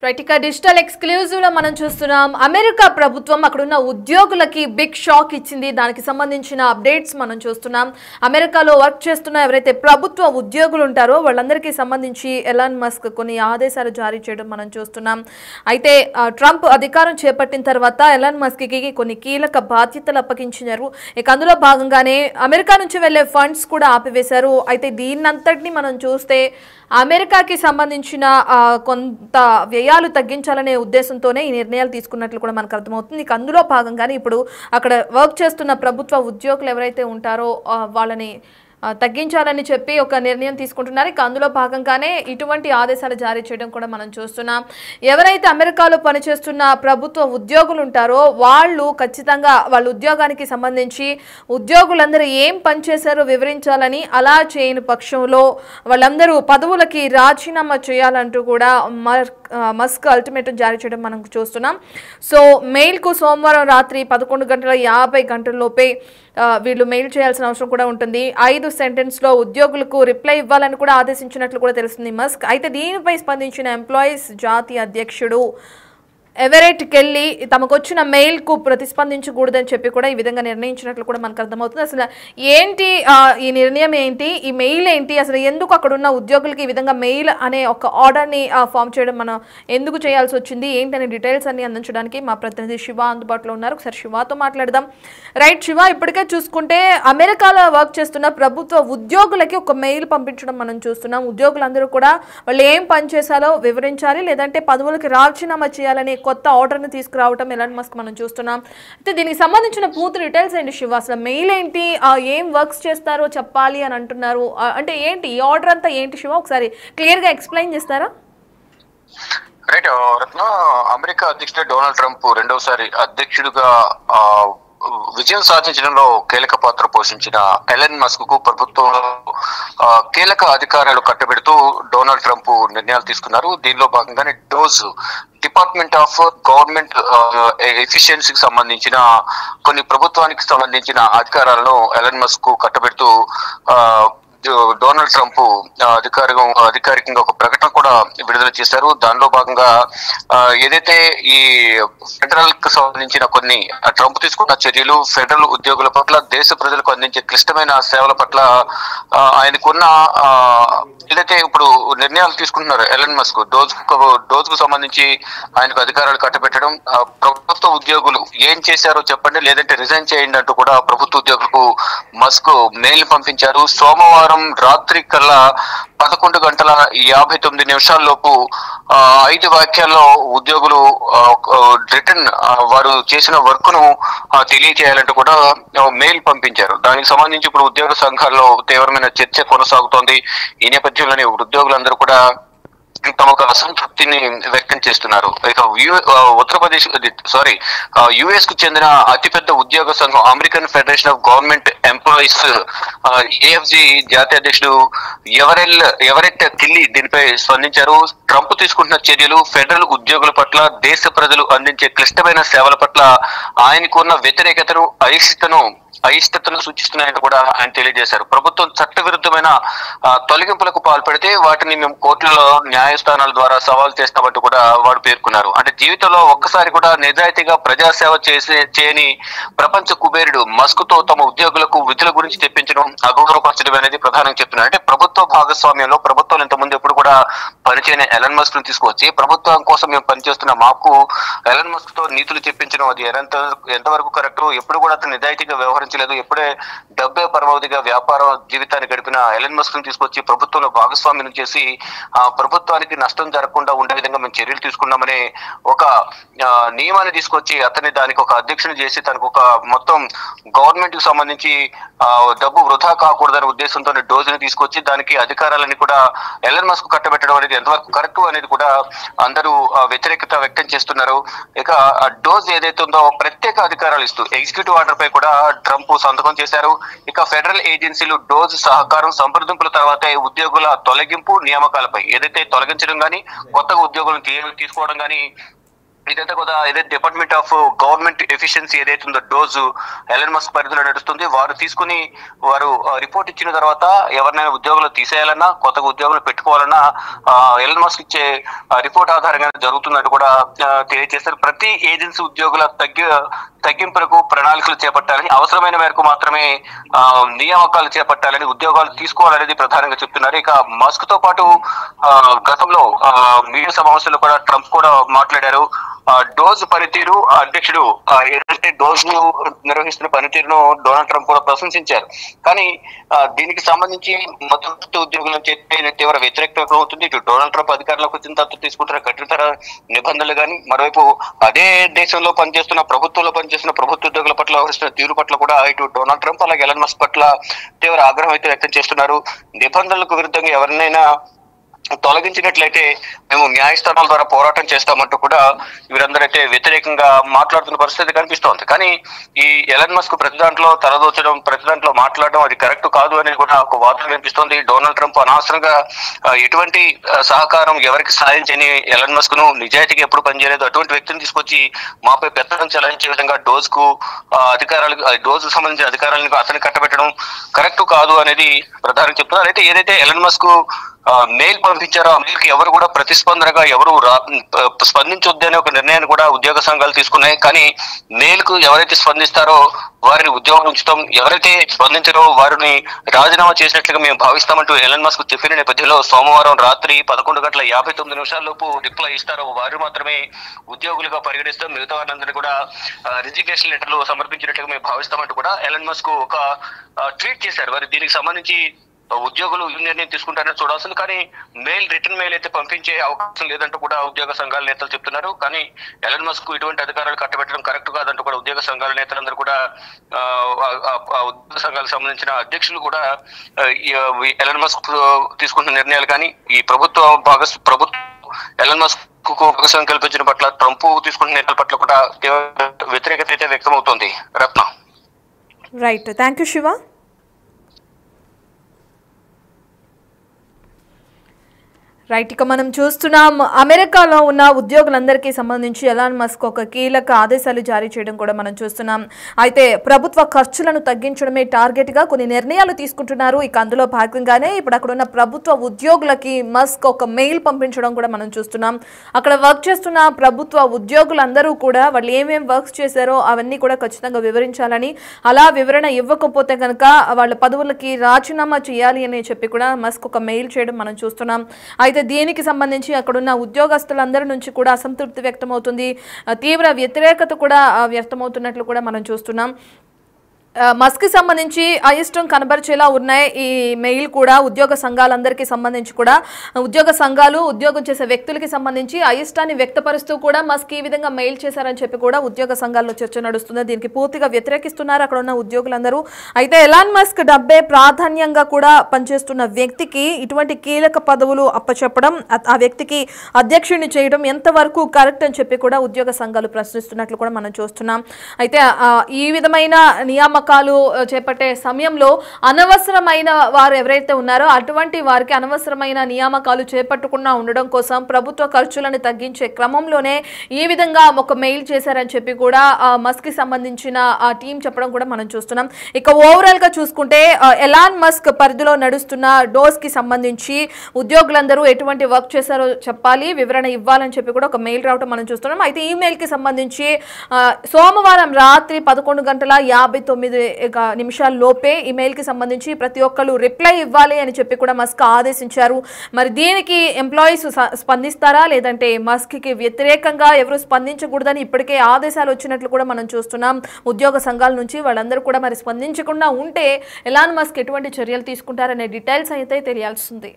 Right, ఇక digital exclusive లో మనం చూస్తున్నాం అమెరికా ప్రభుత్వం అక్కడున్న ఉద్యోగులకి బిగ్ షాక్ ఇచ్చింది. దానికి సంబంధించిన అప్డేట్స్ మనం చూస్తున్నాం. అమెరికాలో వర్క్ చేస్తున్న ఎవరైతే ప్రభుత్వ ఉద్యోగులు ఉంటారో వాళ్ళందరికీ సంబంధించి ఎలాన్ మస్క్ కొన్ని ఆదేశాలు జారీ చేయడం మనం చూస్తున్నాం. అయితే ట్రంప్ అధికారం చేపట్టిన తర్వాత ఎలాన్ మస్క్ కి కొన్ని కీలక బాధ్యతలు అప్పగించారు. ఇక అందులో భాగంగానే అమెరికా నుంచి వెళ్లే ఫండ్స్ కూడా ఆపివేశారు. అయితే దీన్నంతటిని మనం చూస్తే అమెరికాకి సంబంధించిన కొంత వ్యయాలు తగ్గించాలనే ఉద్దేశంతోనే ఈ నిర్ణయాలు తీసుకున్నట్లు కూడా మనకు అర్థమవుతుంది. ఇక అందులో భాగంగానే ఇప్పుడు అక్కడ వర్క్ చేస్తున్న ప్రభుత్వ ఉద్యోగులు ఎవరైతే ఉంటారో వాళ్ళని తగ్గించాలని చెప్పి ఒక నిర్ణయం తీసుకుంటున్నారు. ఇక అందులో భాగంగానే ఇటువంటి ఆదేశాలు జారీ చేయడం కూడా మనం చూస్తున్నాం. ఎవరైతే అమెరికాలో పనిచేస్తున్న ప్రభుత్వ ఉద్యోగులు ఉంటారో వాళ్ళు ఖచ్చితంగా వాళ్ళ ఉద్యోగానికి సంబంధించి ఉద్యోగులందరూ ఏం పనిచేశారో వివరించాలని, అలా చేయని పక్షంలో వాళ్ళందరూ పదవులకి రాజీనామా చేయాలంటూ కూడా మస్క్ అల్టిమేటం జారీ చేయడం మనం చూస్తున్నాం. సో మెయిల్కు సోమవారం రాత్రి 11:50 వీళ్ళు మెయిల్ చేయాల్సిన అవసరం కూడా ఉంటుంది. 5 సెంటెన్స్లో ఉద్యోగులకు రిప్లై ఇవ్వాలని కూడా ఆదేశించినట్లు కూడా తెలుస్తుంది మస్క్. అయితే దీనిపై స్పందించిన ఎంప్లాయీస్ జాతీయ అధ్యక్షుడు ఎవరెట్ కెల్లీ తమకు వచ్చిన మెయిల్కు ప్రతిస్పందించకూడదని చెప్పి కూడా ఈ విధంగా నిర్ణయించినట్లు కూడా మనకు అర్థమవుతుంది. అసలు ఏంటి ఈ నిర్ణయం ఏంటి, ఈ మెయిల్ ఏంటి, అసలు ఎందుకు అక్కడ ఉన్న ఉద్యోగులకి ఈ విధంగా మెయిల్ అనే ఒక ఆర్డర్ని ఫామ్ చేయడం మనం ఎందుకు చేయాల్సి వచ్చింది ఏంటనే డీటెయిల్స్ అన్ని అందించడానికి మా ప్రతినిధి శివ అందుబాటులో ఉన్నారు. ఒకసారి శివతో మాట్లాడదాం. రైట్ శివ, ఇప్పటికే చూసుకుంటే అమెరికాలో వర్క్ చేస్తున్న ప్రభుత్వ ఉద్యోగులకి ఒక మెయిల్ పంపించడం మనం చూస్తున్నాం. ఉద్యోగులందరూ కూడా వాళ్ళు ఏం పని చేశారో వివరించాలి, లేదంటే పదవులకి రాజీనామా చేయాలని కొత్త ఆర్డర్ని తీసుకురావటం ఎలాన్ మస్క్ మనం చూస్తున్నాం. అయితే దీనికి సంబంధించిన పూర్తి డీటెయిల్స్ ఏంటి శివ? అసలు మెయిల్ ఏంటి, ఏం వర్క్స్ చేస్తారో చెప్పాలి అని అంటున్నారు. అంటే ఏంటి ఈ ఆర్డర్ అంతా ఏంటి శివ? ఒకసారి క్లియర్గా ఎక్స్ప్లెయిన్ చేస్తారా? రైట్ రత్న, అమెరికా అధ్యక్షుడు డొనాల్డ్ ట్రంప్ రెండవసారి అధ్యక్షుడిగా విజయం సాధించడంలో కీలక పాత్ర పోషించిన ఎలన్ మస్క్ కు ప్రభుత్వంలో కీలక అధికారాలు కట్టబెడుతూ డొనాల్డ్ ట్రంప్ నిర్ణయాలు తీసుకున్నారు. దీనిలో భాగంగానే డోజ్ డిపార్ట్మెంట్ ఆఫ్ గవర్నమెంట్ ఎఫిషియన్సీకి సంబంధించిన కొన్ని ప్రభుత్వానికి సంబంధించిన అధికారాలను ఎలన్ మస్క్ కు కట్టబెడుతూ డొనాల్డ్ ట్రంప్ అధికారికంగా ఒక ప్రకటన కూడా విడుదల చేశారు. దానిలో భాగంగా ఏదైతే ఈ ఫెడరల్ కు సంబంధించిన కొన్ని ట్రంప్ తీసుకున్న చర్యలు, ఫెడరల్ ఉద్యోగుల పట్ల, దేశ ప్రజలకు అందించే క్లిష్టమైన సేవల పట్ల ఆయనకున్న ఏదైతే ఇప్పుడు నిర్ణయాలు తీసుకుంటున్నారు ఎలన్ మస్క్, డోజ్ కు సంబంధించి ఆయనకు అధికారాలు కట్టబెట్టడం, ప్రభుత్వ ఉద్యోగులు ఏం చేశారో చెప్పండి లేదంటే రిజైన్ చేయండి అంటూ కూడా ప్రభుత్వ ఉద్యోగులకు మస్క్ మెయిల్ పంపించారు. సోమవారం రాత్రి కల్లా 11:59 లోపు 5 వాక్యాల్లో ఉద్యోగులు రిటర్న్ వారు చేసిన వర్క్ ను తెలియజేయాలంటూ కూడా మెయిల్ పంపించారు. దానికి సంబంధించి ఇప్పుడు ఉద్యోగ సంఘాల్లో తీవ్రమైన చర్చ కొనసాగుతోంది. ఈ నేపథ్యంలోనే ఉద్యోగులందరూ కూడా తమ అసంతృప్తిని వ్యక్తం చేస్తున్నారు. ఇక యుఎస్ కు చెందిన అతిపెద్ద ఉద్యోగ సంఘం American Federation of Government Employees AFG జాతీయ అధ్యక్షుడు ఎవరెట్ కెల్లీ దీనిపై స్పందించారు. ట్రంప్ తీసుకుంటున్న చర్యలు ఫెడరల్ ఉద్యోగుల పట్ల, దేశ ప్రజలు అందించే క్లిష్టమైన సేవల పట్ల ఆయనకు ఉన్న వ్యతిరేకతను, అయిష్టతను సూచిస్తున్నాయని కూడా ఆయన తెలియజేశారు. ప్రభుత్వం చట్టవిరుద్ధమైన తొలగింపులకు పాల్పడితే వాటిని మేము కోర్టులలో న్యాయస్థానాల ద్వారా సవాల్ చేస్తామంటూ కూడా వాడు పేర్కొన్నారు. అంటే జీవితంలో ఒక్కసారి కూడా నిజాయితీగా ప్రజాసేవ చేయని ప్రపంచ కుబేరుడు మస్క్ తో తమ ఉద్యోగులకు విధుల గురించి తెప్పించడం, అగౌరవపరచడం అనేది ప్రధానంగా చెప్తున్నారు. అంటే ప్రభుత్వ భాగస్వామ్యంలో ప్రభుత్వాలు ఇంతకుముందు ఎప్పుడు కూడా పనిచేయని ఎలన్ మస్క్ ను తీసుకొచ్చి ప్రభుత్వం కోసం మేము పనిచేస్తున్న మాకు ఎలన్ మస్క్ తో నీతులు చెప్పించడం అది ఎంతవరకు కరెక్ట్? ఎప్పుడు కూడా అతను నిజాయితీగా వ్యవహరించలేదు. ఎప్పుడే డబ్బే పరమావధిగా వ్యాపార జీవితాన్ని గడిపిన ఎలన్ మస్క్ ను తీసుకొచ్చి ప్రభుత్వంలో భాగస్వామ్యం చేసి ప్రభుత్వానికి నష్టం జరగకుండా ఉండే విధంగా మేము చర్యలు తీసుకున్నామనే ఒక నియమాన్ని తీసుకొచ్చి అతన్ని దానికి ఒక అధ్యక్షుని చేసి తనకు ఒక మొత్తం గవర్నమెంట్ కు సంబంధించి డబ్బు వృధా కాకూడదనే ఉద్దేశంతో డోజ్ని తీసుకొచ్చి దానికి అధికారాలని కూడా ఎలన్ మస్క్ కట్టబెట్టడం అనేది ఎంతవరకు కరెక్ట్ అనేది కూడా అందరూ వ్యతిరేకత వ్యక్తం చేస్తున్నారు. ఇక డోజ్ ఏదైతే ఉందో ప్రత్యేక అధికారాలు ఇస్తూ ఎగ్జిక్యూటివ్ ఆర్డర్ పై కూడా ట్రంప్ సంతకం చేశారు. ఇక ఫెడరల్ ఏజెన్సీలు డోజ్ సహకారం సంప్రదింపుల తర్వాతే ఉద్యోగుల తొలగింపు, నియామకాలపై ఏదైతే తొలగించడం కానీ కొత్తగా ఉద్యోగులను తీసుకోవడం కానీ ఇదంతా కూడా ఏదైతే డిపార్ట్మెంట్ ఆఫ్ గవర్నమెంట్ ఎఫిషియన్సీ ఏదైతే ఉందో డోజు ఎలన్ మస్క్ పరిధిలో నడుస్తుంది. వారు తీసుకుని వారు రిపోర్ట్ ఇచ్చిన తర్వాత ఎవరినైనా ఉద్యోగులు తీసేయాలన్నా కొత్తగా ఉద్యోగులు పెట్టుకోవాలన్నా ఎలన్ మస్క్ ఇచ్చే రిపోర్ట్ ఆధారంగా జరుగుతుందని కూడా తెలియజేస్తారు. ప్రతి ఏజెన్సీ ఉద్యోగుల తగ్గింపులకు ప్రణాళికలు చేపట్టాలని, అవసరమైన మేరకు మాత్రమే నియామకాలు చేపట్టాలని, ఉద్యోగాలు తీసుకోవాలనేది ప్రధానంగా చెప్తున్నారు. ఇక మస్క్ తో పాటు గతంలో మీడియా సమావేశంలో కూడా ట్రంప్ కూడా మాట్లాడారు. డోజ్ పనితీరు అధ్యక్షుడు ఏదైతే డోజ్ ను నిర్వహిస్తున్న పనితీరును డొనాల్డ్ ట్రంప్ కూడా ప్రశంసించారు. కానీ దీనికి సంబంధించి మొదటి ఉద్యోగులను చేస్తే తీవ్ర వ్యతిరేకత అవుతుంది. ఇటు డొనాల్డ్ ట్రంప్ అధికారంలోకి వచ్చిన తర్వాత తీసుకుంటున్న కఠినతర నిబంధనలు కానీ, మరోవైపు అదే దేశంలో పనిచేస్తున్న ప్రభుత్వంలో పనిచేస్తున్న ప్రభుత్వ ఉద్యోగుల పట్ల వ్యవహరిస్తున్న తీరు పట్ల కూడా ఇటు డొనాల్డ్ ట్రంప్ అలాగే ఎలన్ మస్క్ పట్ల తీవ్ర ఆగ్రహం అయితే వ్యక్తం చేస్తున్నారు. నిబంధనలకు విరుద్ధంగా ఎవరినైనా తొలగించినట్లయితే మేము న్యాయస్థానాల ద్వారా పోరాటం చేస్తామంటూ కూడా వీరందరైతే వ్యతిరేకంగా మాట్లాడుతున్న పరిస్థితి కనిపిస్తోంది. కానీ ఈ ఎలన్ మస్క్ ప్రతి దాంట్లో తలదోచడం, ప్రతి దాంట్లో మాట్లాడడం అది కరెక్ట్ కాదు అనేది కూడా ఒక వార్త వినిపిస్తోంది. డొనాల్డ్ ట్రంప్ అనవసరంగా ఎటువంటి సహకారం ఎవరికి సాయం చేయని ఎలన్ మస్క్ ను నిజాయితీగా ఎప్పుడు పనిచేయలేదు అటువంటి వ్యక్తిని తీసుకొచ్చి మాపై పెత్తనం చెలాయించే విధంగా డోజ్ కు డోజ్ సంబంధించిన అధికారాలను అతను కట్టబెట్టడం కరెక్ట్ కాదు అనేది ప్రధానంగా చెప్తున్నారు. అయితే ఏదైతే ఎలన్ మస్క్ మెయిల్ పంపించారో ఆ మెయిల్ కి ఎవరు కూడా ప్రతిస్పందనగా ఎవరు స్పందించొద్దని ఒక నిర్ణయాన్ని కూడా ఉద్యోగ సంఘాలు తీసుకున్నాయి. కానీ మెయిల్ కు ఎవరైతే స్పందిస్తారో వారిని ఉద్యోగం ఉంచుతాం, ఎవరైతే స్పందించారో వారిని రాజీనామా చేసినట్లుగా మేము భావిస్తామంటూ ఎలన్ మస్క్ చెప్పిన నేపథ్యంలో సోమవారం రాత్రి 11:59 రిప్లై ఇస్తారో వారు మాత్రమే ఉద్యోగులుగా పరిగణిస్తాం, మిగతా వారందరినీ కూడా రిజిగ్నేషన్ లెటర్లు సమర్పించినట్లుగా మేము భావిస్తామంటూ కూడా ఎలన్ మస్క్ ఒక ట్వీట్ చేశారు. మరి దీనికి సంబంధించి ఉద్యోగులు ఈ నిర్ణయం తీసుకుంటారని చూడాల్సింది. కానీ రిటర్న్ మెయిల్ అయితే పంపించే అవకాశం లేదంటూ కూడా ఉద్యోగ సంఘాల నేతలు చెప్తున్నారు. కానీ ఎలన్ మస్క్ ఇటువంటి అధికారాలు కట్టబెట్టడం కరెక్ట్ కాదంటూ కూడా ఉద్యోగ సంఘాల నేతలందరూ కూడా ఉద్యోగ సంఘాలకు సంబంధించిన అధ్యక్షులు కూడా ఎలన్ మస్క్ తీసుకుంటున్న నిర్ణయాలు కానీ ఈ ప్రభుత్వం ఎలన్ మస్క్ కు అవకాశం కల్పించిన పట్ల ట్రంప్ తీసుకుంటున్న నిర్ణయాల పట్ల కూడా వ్యతిరేకత అయితే వ్యక్తమవుతోంది. Ratna. Right, thank you Siva. Right, ఇక మనం చూస్తున్నాం అమెరికాలో ఉన్న ఉద్యోగులందరికీ సంబంధించి ఎలాన్ మస్క్ ఒక కీలక ఆదేశాలు జారీ చేయడం కూడా మనం చూస్తున్నాం. అయితే ప్రభుత్వ ఖర్చులను తగ్గించడమే టార్గెట్గా కొన్ని నిర్ణయాలు తీసుకుంటున్నారు. ఇక అందులో భాగంగానే ఇప్పుడు అక్కడ ఉన్న ప్రభుత్వ ఉద్యోగులకి మస్క్ ఒక మెయిల్ పంపించడం కూడా మనం చూస్తున్నాం. అక్కడ వర్క్ చేస్తున్న ప్రభుత్వ ఉద్యోగులందరూ కూడా వాళ్ళు ఏమేమి వర్క్స్ చేశారో అవన్నీ కూడా ఖచ్చితంగా వివరించాలని, అలా వివరణ ఇవ్వకపోతే కనుక వాళ్ళ పదవులకి రాజీనామా చేయాలి అని చెప్పి కూడా మస్క్ ఒక మెయిల్ చేయడం మనం చూస్తున్నాం. అయితే దీనికి సంబంధించి అక్కడున్న ఉద్యోగస్తులందరి నుంచి కూడా అసంతృప్తి వ్యక్తమవుతుంది, తీవ్ర వ్యతిరేకత కూడా వ్యక్తమవుతున్నట్లు కూడా మనం చూస్తున్నాం. మస్క్కి సంబంధించి అయిష్టం కనబరిచేలా ఉన్నాయి ఈ మెయిల్ కూడా. ఉద్యోగ సంఘాలందరికీ సంబంధించి కూడా ఉద్యోగ సంఘాలు ఉద్యోగం చేసే వ్యక్తులకి సంబంధించి అయిష్టాన్ని వ్యక్తపరుస్తూ కూడా మస్క్ ఈ విధంగా మెయిల్ చేశారని చెప్పి కూడా ఉద్యోగ సంఘాల్లో చర్చ నడుస్తుంది. దీనికి పూర్తిగా వ్యతిరేకిస్తున్నారు అక్కడ ఉన్న ఉద్యోగులందరూ. అయితే ఎలాన్ మస్క్ డబ్బే ప్రాధాన్యంగా కూడా పనిచేస్తున్న వ్యక్తికి ఇటువంటి కీలక పదవులు అప్పచెప్పడం, ఆ వ్యక్తికి అధ్యక్షుడిని చేయడం ఎంతవరకు కరెక్ట్ అని చెప్పి కూడా ఉద్యోగ సంఘాలు ప్రశ్నిస్తున్నట్లు కూడా మనం చూస్తున్నాం. అయితే ఈ విధమైన నియామకాలు చేపట్టే సమయంలో అనవసరమైన వారు ఎవరైతే ఉన్నారో అటువంటి వారికి అనవసరమైన నియామకాలు చేపట్టకుండా ఉండడం కోసం ప్రభుత్వ ఖర్చులను తగ్గించే క్రమంలోనే ఈ విధంగా ఒక మెయిల్ చేశారని చెప్పి కూడా మస్క్ కి సంబంధించిన ఆ టీం చెప్పడం కూడా మనం చూస్తున్నాం. ఇక ఓవరాల్ గా చూసుకుంటే ఎలాన్ మస్క్ పరిధిలో నడుస్తున్న డోస్ కి సంబంధించి ఉద్యోగులందరూ ఎటువంటి వర్క్ చేశారో చెప్పాలి, వివరణ ఇవ్వాలని చెప్పి కూడా ఒక మెయిల్ రావడం మనం చూస్తున్నాం. అయితే ఈ మెయిల్ కి సంబంధించి సోమవారం రాత్రి 11:59 నిమిషాల్లోపే ఈమెయిల్ కి సంబంధించి ప్రతి ఒక్కరు రిప్లై ఇవ్వాలి అని చెప్పి కూడా మస్క్ ఆదేశించారు. మరి దీనికి ఎంప్లాయీస్ స్పందిస్తారా లేదంటే మస్క్ కి వ్యతిరేకంగా ఎవరు స్పందించకూడదని ఇప్పటికే ఆదేశాలు వచ్చినట్లు కూడా మనం చూస్తున్నాం ఉద్యోగ సంఘాల నుంచి. వాళ్ళందరూ కూడా మరి స్పందించకుండా ఉంటే ఎలాన్ మస్క్ ఎటువంటి చర్యలు తీసుకుంటారనే డీటెయిల్స్ అయితే తెలియాల్సింది.